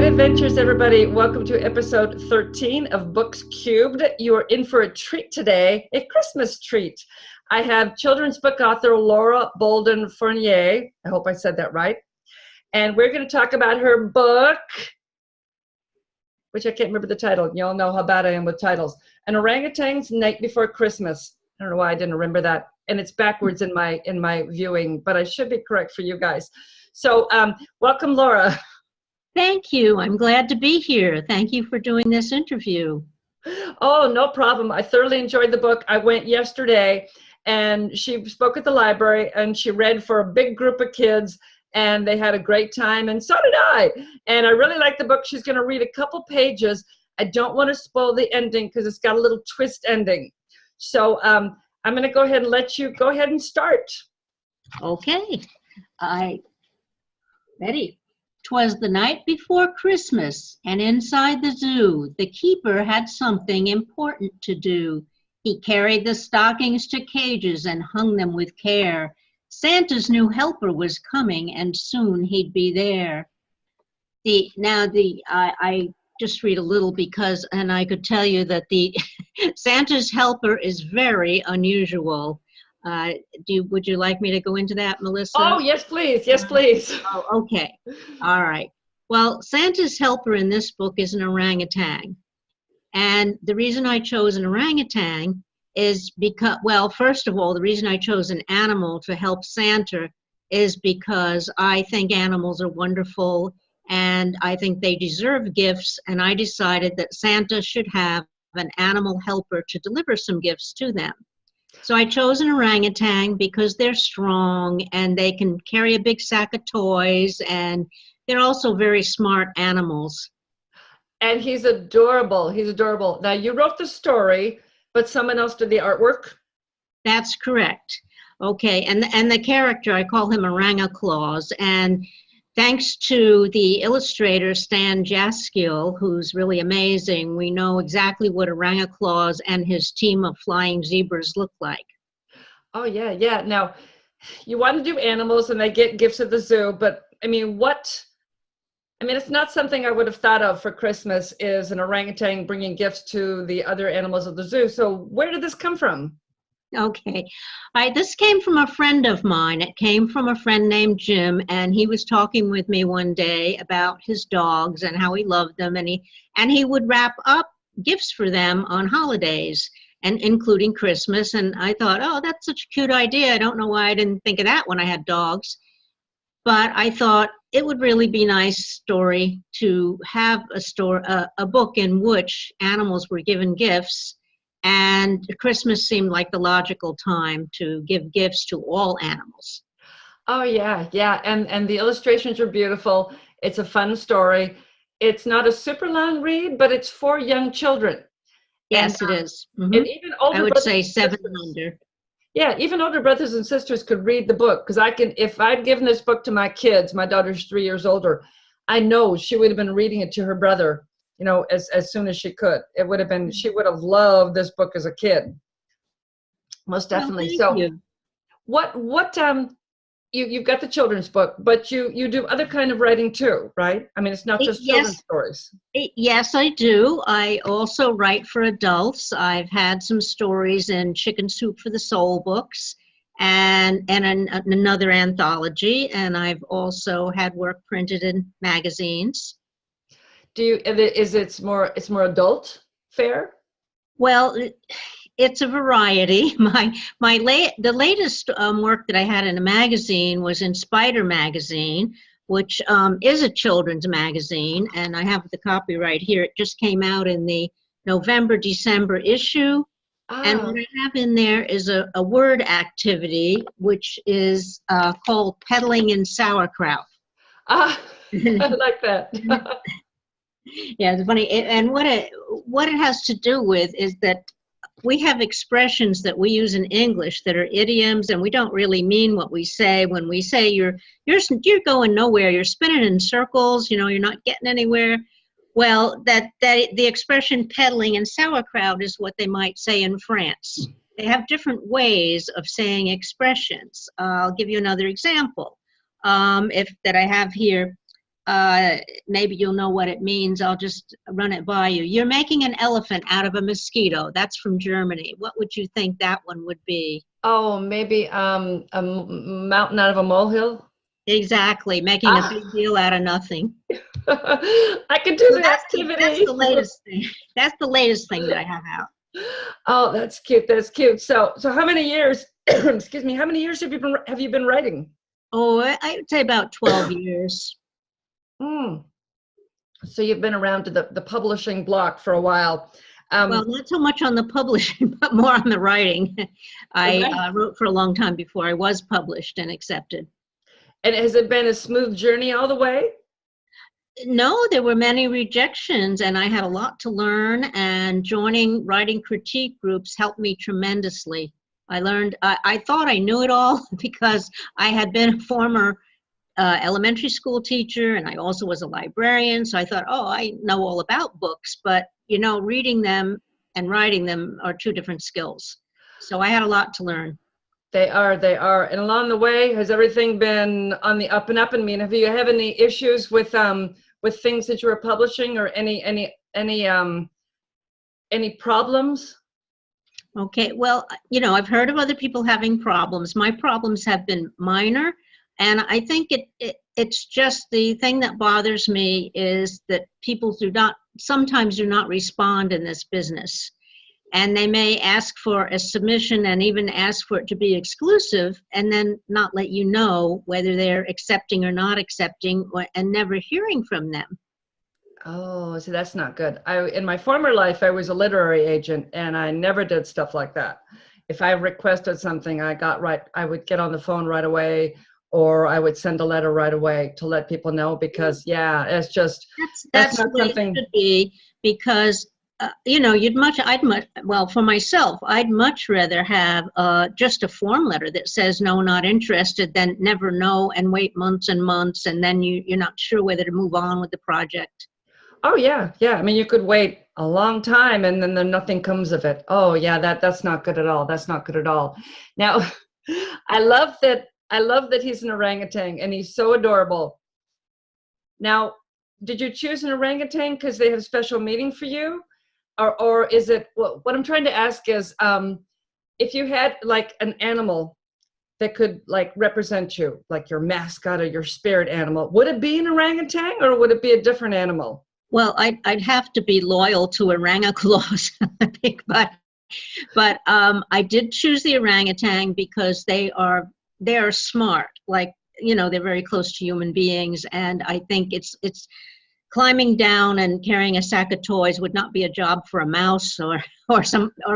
Good adventures, everybody. Welcome to episode 13 of Books Cubed. You are in for a treat today, a Christmas treat. I have children's book author Laura Boldin-Fournier. I hope I said that right. And we're going to talk about her book, which I can't remember the title. You all know how bad I am with titles. An Orangutan's Night Before Christmas. I don't know why I didn't remember that. And it's backwards in my viewing, but I should be correct for you guys. So welcome, Laura. Thank you. I'm glad to be here. Thank you for doing this interview. Oh, no problem. I thoroughly enjoyed the book. I went yesterday and she spoke at the library and she read for a big group of kids and they had a great time, and so did I. And I really like the book. She's going to read a couple pages. I don't want to spoil the ending because it's got a little twist ending. So I'm going to go ahead and let you go ahead and start. Okay. Ready. 'Twas the night before Christmas, and inside the zoo, the keeper had something important to do. He carried the stockings to cages and hung them with care. Santa's new helper was coming, and soon he'd be there. I just read a little because, and I could tell you that the Santa's helper is very unusual. Would you like me to go into that, Melissa? Oh, yes, please. Yes, please. Oh, okay. All right. Well, Santa's helper in this book is an orangutan. And the reason I chose an orangutan is because, well, first of all, the reason I chose an animal to help Santa is because I think animals are wonderful and I think they deserve gifts. And I decided that Santa should have an animal helper to deliver some gifts to them. So I chose an orangutan because they're strong and they can carry a big sack of toys, and they're also very smart animals. And he's adorable. He's adorable. Now, you wrote the story, but someone else did the artwork? That's correct. Okay, and the character, I call him Oranga Claus, and thanks to the illustrator, Stan Jaskiel, who's really amazing, we know exactly what Oranga Claus and his team of flying zebras look like. Oh, yeah, yeah. Now, you want to do animals and they get gifts at the zoo, but it's not something I would have thought of for Christmas, is an orangutan bringing gifts to the other animals at the zoo. So where did this come from? Okay. This came from a friend of mine. It came from a friend named Jim, and he was talking with me one day about his dogs and how he loved them, and he would wrap up gifts for them on holidays, and including Christmas. And I thought, oh, that's such a cute idea. I don't know why I didn't think of that when I had dogs. But I thought it would really be a nice story to have a book in which animals were given gifts. And Christmas seemed like the logical time to give gifts to all animals. Oh, yeah, yeah. And the illustrations are beautiful. It's a fun story. It's not a super long read, but it's for young children. Yes, it is. Mm-hmm. And even older I would say 7 and under. Yeah, even older brothers and sisters could read the book, because if I'd given this book to my kids, my daughter's 3 years older, I know she would have been reading it to her brother, as soon as she could. It would have been, she would have loved this book as a kid. Most definitely. Well, thank you. You've got the children's book, but you do other kind of writing too, right? I mean, it's not just children's stories. Yes, I do. I also write for adults. I've had some stories in Chicken Soup for the Soul books and another anthology, and I've also had work printed in magazines. It's more adult fare? Well, it's a variety. The latest work that I had in a magazine was in Spider Magazine, which is a children's magazine, and I have the copyright here. It just came out in the November-December issue. Oh. And what I have in there is a word activity, which is called peddling in sauerkraut. I like that. Yeah, it's funny. And what it has to do with is that we have expressions that we use in English that are idioms, and we don't really mean what we say. When we say you're going nowhere, you're spinning in circles, you're not getting anywhere. Well, that the expression peddling in sauerkraut is what they might say in France. They have different ways of saying expressions. I'll give you another example. That I have here. maybe you'll know what it means. I'll just run it by you. You're making an elephant out of a mosquito. That's from Germany. What would you think that one would be? Oh, maybe mountain out of a molehill. Exactly, making a big deal out of nothing. I can do So the activity. That's the latest thing. That's the latest thing that I have out. Oh, that's cute. That's cute. So how many years? Excuse me. How many years have you been writing? Oh, I would say about 12 years. Mm. So you've been around to the publishing block for a while. Well, not so much on the publishing, but more on the writing. I wrote for a long time before I was published and accepted. And has it been a smooth journey all the way? No, there were many rejections, and I had a lot to learn, and joining writing critique groups helped me tremendously. I learned, I thought I knew it all because I had been a former elementary school teacher, and I also was a librarian, so I thought, oh, I know all about books, but you know, reading them and writing them are two different skills. So I had a lot to learn. They are. And along the way, has everything been on the up and up? I mean, have you had any issues with things that you were publishing, or any problems? Okay, well, you know, I've heard of other people having problems. My problems have been minor, and I think it's just the thing that bothers me is that people sometimes do not respond in this business. And they may ask for a submission and even ask for it to be exclusive, and then not let you know whether they're accepting or not accepting, and never hearing from them. Oh, so that's not good. In my former life, I was a literary agent, and I never did stuff like that. If I requested something, I would get on the phone right away, or I would send a letter right away to let people know, because yeah, it's just that's not something. It should be, because you know, well, for myself, I'd much rather have just a form letter that says no, not interested, than never know and wait months and months, and then you're not sure whether to move on with the project. Oh yeah. I mean, you could wait a long time and then nothing comes of it. Oh yeah, that's not good at all. That's not good at all. Now, I love that he's an orangutan and he's so adorable. Now, did you choose an orangutan because they have special meaning for you? Or is it, what I'm trying to ask is, if you had like an animal that could like represent you, like your mascot or your spirit animal, would it be an orangutan or would it be a different animal? Well, I'd have to be loyal to Oranga Claus, I think, but I did choose the orangutan because they are smart. Like, you know, they're very close to human beings, and I think it's climbing down and carrying a sack of toys would not be a job for a mouse or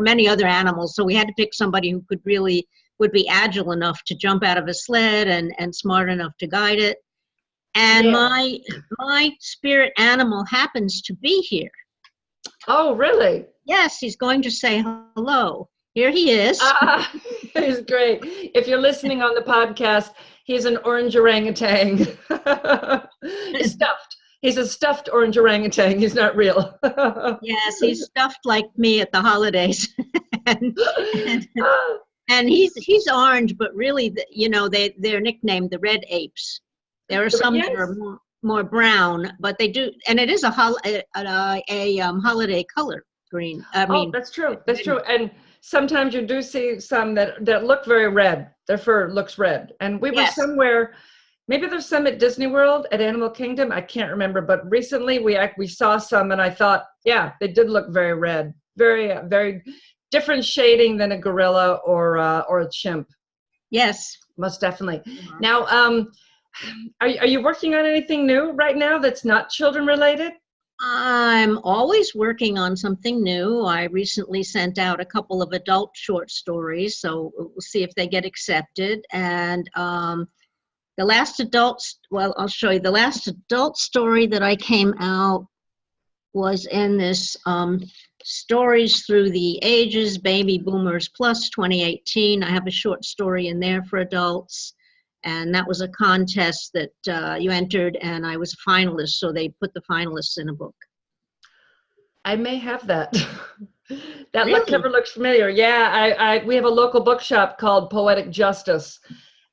many other animals. So we had to pick somebody who would be agile enough to jump out of a sled and smart enough to guide it. And yeah. My spirit animal happens to be here. Oh, really? Yes, he's going to say hello. Here he is. He's great. If you're listening on the podcast, he's an orange orangutan. He's stuffed. He's a stuffed orange orangutan. He's not real. Yes, he's stuffed like me at the holidays. and he's orange, but really, you know, they're nicknamed the red apes. There are some that are more brown, but they do, and it is a holiday color, green. That's true. That's true. And sometimes you do see some that look very red. Their fur looks red. And we were somewhere. Maybe there's some at Disney World, at Animal Kingdom. I can't remember, but recently we saw some, and I thought, yeah, they did look very red, very very different shading than a gorilla or a chimp. Yes, most definitely. Mm-hmm. Now, are you working on anything new right now that's not children related? I'm always working on something new. I recently sent out a couple of adult short stories, so we'll see if they get accepted. And the last I'll show you. The last adult story that I came out was in this Stories Through the Ages, Baby Boomers Plus 2018. I have a short story in there for adults. And that was a contest that you entered, and I was a finalist, so they put the finalists in a book. I may have that. That really? Cover looks familiar. Yeah, we have a local bookshop called Poetic Justice,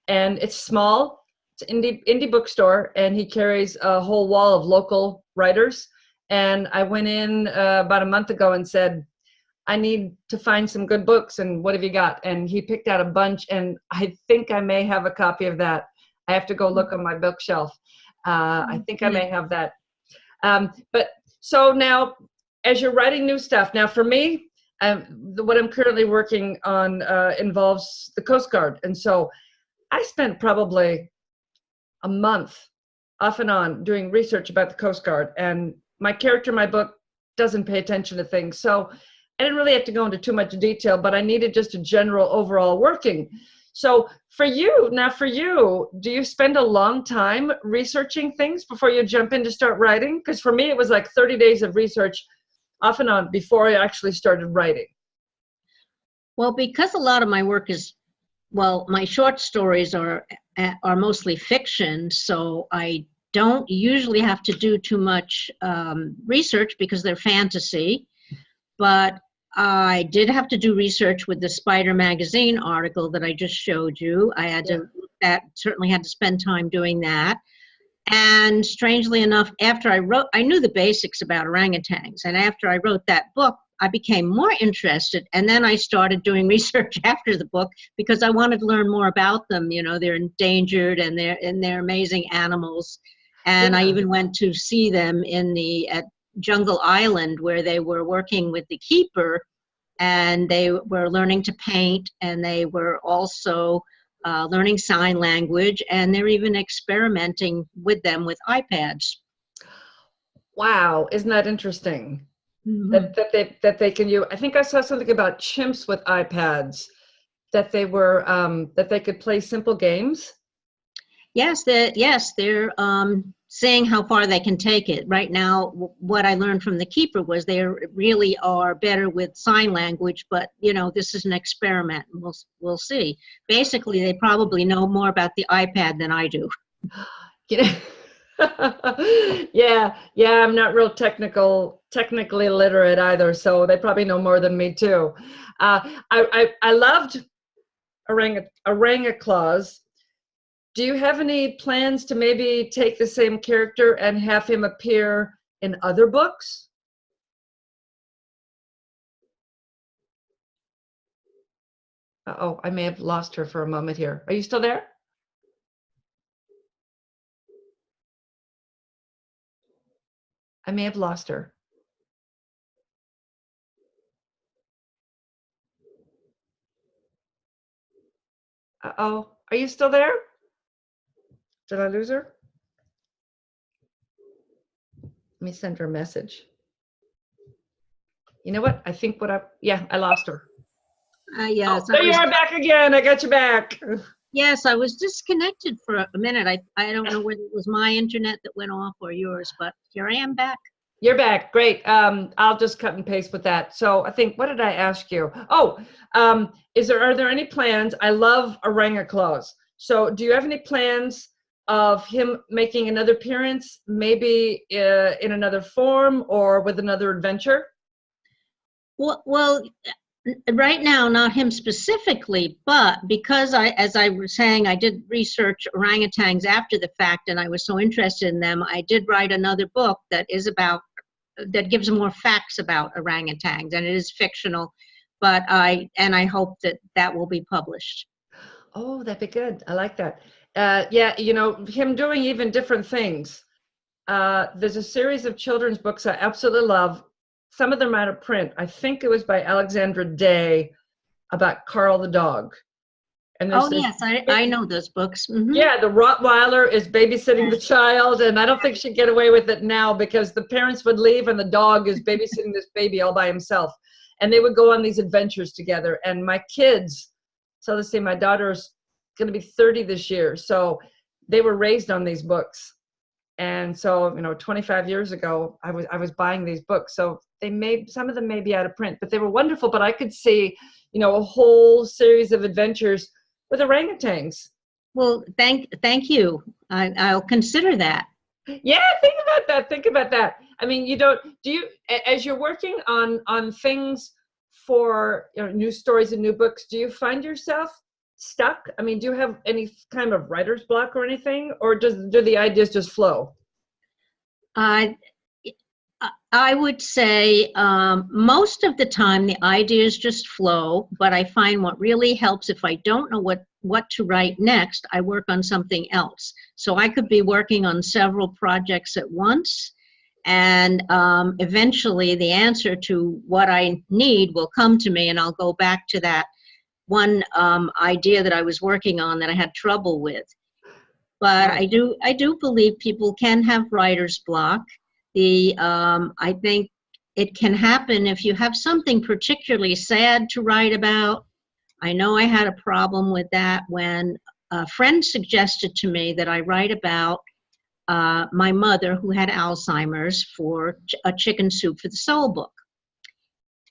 and it's small. indie bookstore, and he carries a whole wall of local writers. And I went in about a month ago and said, I need to find some good books, and what have you got? And he picked out a bunch, and I think I may have a copy of that. I have to go look on my bookshelf. I think I may have that. But so now, as you're writing new stuff, now for me, what I'm currently working on involves the Coast Guard. And so I spent probably a month off and on doing research about the Coast Guard. And my character in my book doesn't pay attention to things. So I didn't really have to go into too much detail, but I needed just a general overall working. So for you, do you spend a long time researching things before you jump in to start writing? Because for me, it was like 30 days of research off and on before I actually started writing. Well, because a lot of my work is, well, my short stories are mostly fiction, so I don't usually have to do too much research because they're fantasy. But I did have to do research with the Spider magazine article that I just showed you. I had to, certainly had to spend time doing that. And strangely enough, after I knew the basics about orangutans. And after I wrote that book, I became more interested. And then I started doing research after the book because I wanted to learn more about them. You know, they're endangered and they're amazing animals. And I even went to see them at Jungle Island, where they were working with the keeper, and they were learning to paint, and they were also learning sign language, and they're even experimenting with them with iPads. Wow, isn't that interesting? Mm-hmm. That they can use. I think I saw something about chimps with iPads, that they were that they could play simple games. Yes, they're seeing how far they can take it. Right now, what I learned from the keeper was they really are better with sign language, but you know, this is an experiment. We'll see. Basically, they probably know more about the iPad than I do. You know, yeah, I'm not real technically literate either, so they probably know more than me too. I loved Oranga Claus. Do you have any plans to maybe take the same character and have him appear in other books? Uh-oh, I may have lost her for a moment here. Are you still there? I may have lost her. Uh-oh, are you still there? Did I lose her? Let me send her a message. You know what? I think I lost her. Yes. There you are back again. I got you back. Yes, I was disconnected for a minute. I don't know whether it was my internet that went off or yours, but here I am back. You're back. Great. I'll just cut and paste with that. So I think, what did I ask you? Oh, are there any plans? I love Oranga Claus. So do you have any plans of him making another appearance, maybe in another form or with another adventure? Well, right now, not him specifically, but because as I was saying, I did research orangutans after the fact, and I was so interested in them, I did write another book that gives more facts about orangutans, and it is fictional, but I hope that will be published. Oh, that'd be good. I like that. Yeah, you know, him doing even different things. There's a series of children's books I absolutely love. Some of them out of print. I think it was by Alexandra Day about Carl the dog. And yes, I know those books. Mm-hmm. Yeah, the Rottweiler is babysitting the child, and I don't think she'd get away with it now because the parents would leave and the dog is babysitting this baby all by himself. And they would go on these adventures together. And my kids, so let's say my daughter's going to be 30 this year, so they were raised on these books. And so, you know, 25 years ago, I was buying these books. So some of them may be out of print, but they were wonderful. But I could see, you know, a whole series of adventures with orangutans. Well, thank you. I'll consider that. Yeah, think about that. I mean, as you're working on things for, you know, new stories and new books, do you find yourself stuck? I mean, do you have any kind of writer's block or anything, or do the ideas just flow? I I would say most of the time the ideas just flow, but I find what really helps if I don't know what to write next, I work on something else. So I could be working on several projects at once, and eventually the answer to what I need will come to me, and I'll go back to that one idea that I was working on that I had trouble with. But I do believe people can have writer's block. I think it can happen if you have something particularly sad to write about. I know I had a problem with that when a friend suggested to me that I write about my mother who had Alzheimer's for a Chicken Soup for the Soul book.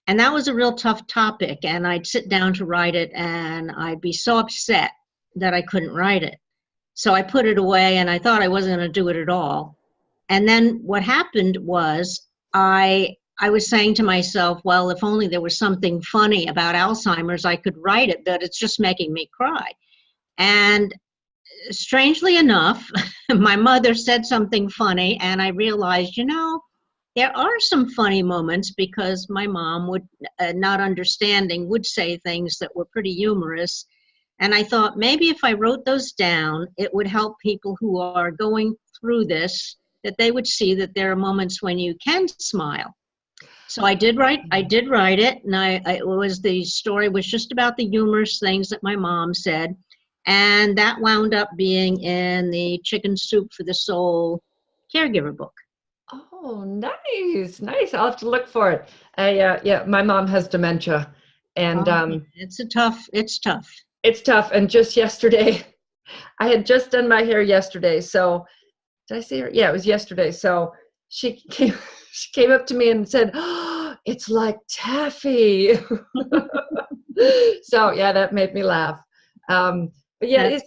And that was a real tough topic, and I'd sit down to write it and I'd be so upset that I couldn't write it. So I put it away and I thought I wasn't going to do it at all. And then what happened was I was saying to myself, well, if only there was something funny about Alzheimer's, I could write it, but it's just making me cry. And strangely enough, my mother said something funny, and I realized, there are some funny moments, because my mom would, not understanding, would say things that were pretty humorous. And I thought maybe if I wrote those down, it would help people who are going through this, that they would see that there are moments when you can smile. So I did write it, and the story was just about the humorous things that my mom said. And that wound up being in the Chicken Soup for the Soul caregiver book. Oh, nice. I'll have to look for it. Yeah, my mom has dementia, and it's tough. It's tough. And just yesterday, I had just done my hair yesterday. So did I see her? Yeah, it was yesterday. So she came up to me and said, "Oh, it's like taffy." So yeah, that made me laugh. But yeah,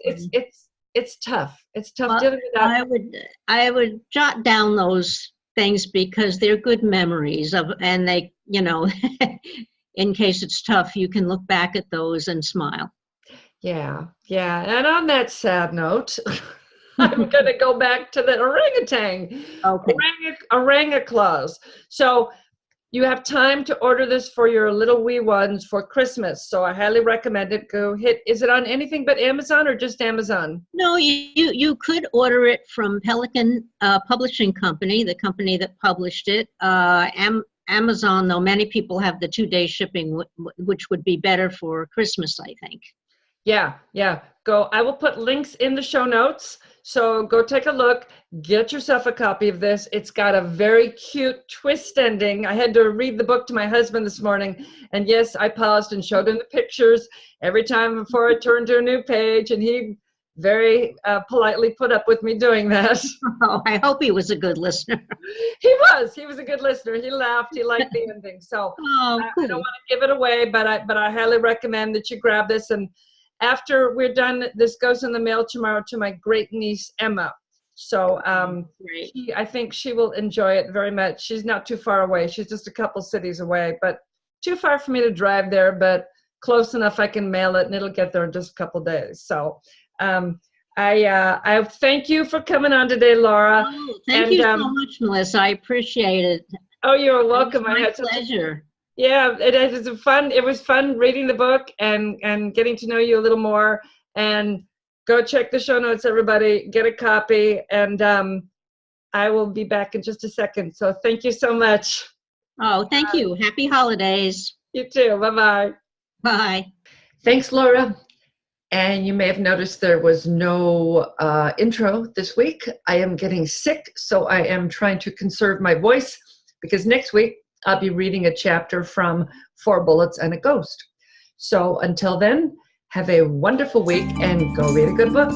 it's tough. It's tough Well, dealing with that. I would jot down those things because they're good memories and they, in case it's tough, you can look back at those and smile. Yeah. And on that sad note, I'm going to go back to the orangutan. Okay. Oranga Claus. So you have time to order this for your little wee ones for Christmas. So I highly recommend it. Is it on anything but Amazon or just Amazon? No, you could order it from Pelican Publishing Company, the company that published it. Amazon, though, many people have the 2-day shipping, which would be better for Christmas, I think. Yeah. I will put links in the show notes. So go take a look, get yourself a copy of this. It's got a very cute twist ending. I had to read the book to my husband this morning. And yes, I paused and showed him the pictures every time before I turned to a new page. And he very politely put up with me doing that. Oh, I hope he was a good listener. He was a good listener. He laughed. He liked the ending. So cool. I don't want to give it away, but I highly recommend that you grab this. And after we're done, this goes in the mail tomorrow to my great niece, Emma. So I think she will enjoy it very much. She's not too far away. She's just a couple cities away, but too far for me to drive there, but close enough I can mail it and it'll get there in just a couple days. So I thank you for coming on today, Laura. Oh, thank you so much, Melissa. I appreciate it. Oh, you're welcome. It was my pleasure. Yeah, it was fun reading the book and getting to know you a little more. And go check the show notes, everybody. Get a copy, and I will be back in just a second. So thank you so much. Oh, thank you. Happy holidays. You too. Bye-bye. Bye. Thanks, Laura. And you may have noticed there was no intro this week. I am getting sick, so I am trying to conserve my voice, because next week I'll be reading a chapter from 4 Bullets and a Ghost. So until then, have a wonderful week and go read a good book.